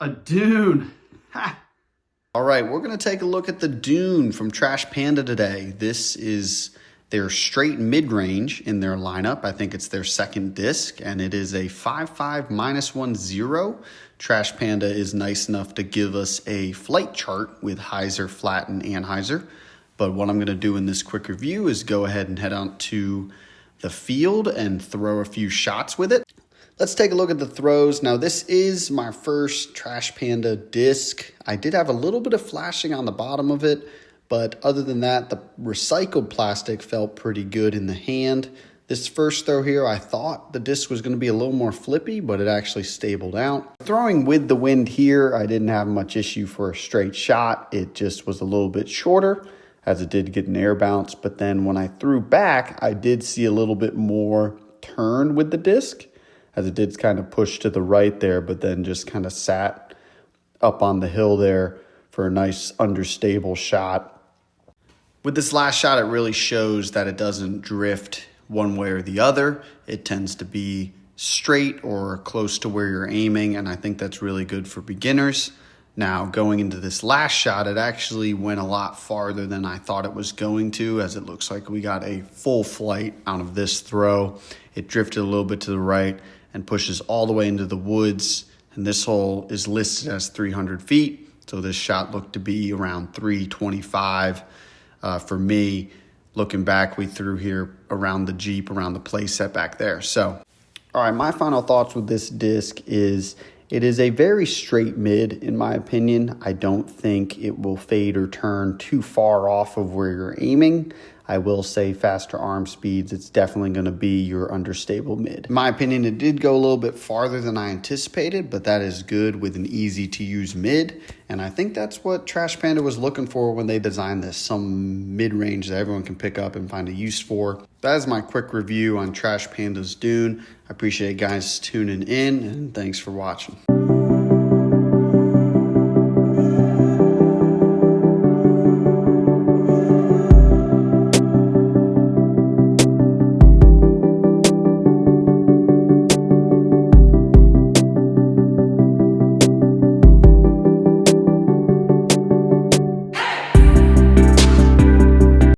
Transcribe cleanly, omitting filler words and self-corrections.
A Dune. Ha. All right, we're going to take a look at the Dune from Trash Panda today. This is their straight mid-range in their lineup. I think it's their second disc, and it is a 5.5 -1.0. Trash Panda is nice enough to give us a flight chart with hyzer, flat, and anhyzer. But what I'm going to do in this quick review is go ahead and head out to the field and throw a few shots with it. Let's take a look at the throws. Now, this is my first Trash Panda disc. I did have a little bit of flashing on the bottom of it, but other than that, the recycled plastic felt pretty good in the hand. This first throw here, I thought the disc was going to be a little more flippy, but it actually stabled out. Throwing with the wind here, I didn't have much issue for a straight shot. It just was a little bit shorter, as it did get an air bounce. But then when I threw back, I did see a little bit more turn with the disc, as it did kind of push to the right there, but then just kind of sat up on the hill there for a nice understable shot. With this last shot, it really shows that it doesn't drift one way or the other. It tends to be straight or close to where you're aiming, and I think that's really good for beginners. Now, going into this last shot, it actually went a lot farther than I thought it was going to, as it looks like we got a full flight out of this throw. It drifted a little bit to the right and pushes all the way into the woods, and this hole is listed as 300 feet, so this shot looked to be around 325 for me. Looking back, we threw here around the Jeep, around the play set back there. So, all right, my final thoughts with this disc is it is a very straight mid, in my opinion. I don't think it will fade or turn too far off of where you're aiming. I will say faster arm speeds, it's definitely going to be your understable mid. In my opinion, it did go a little bit farther than I anticipated, but that is good with an easy-to-use mid. And I think that's what Trash Panda was looking for when they designed this, some mid-range that everyone can pick up and find a use for. That is my quick review on Trash Panda's Dune. I appreciate you guys tuning in, and thanks for watching.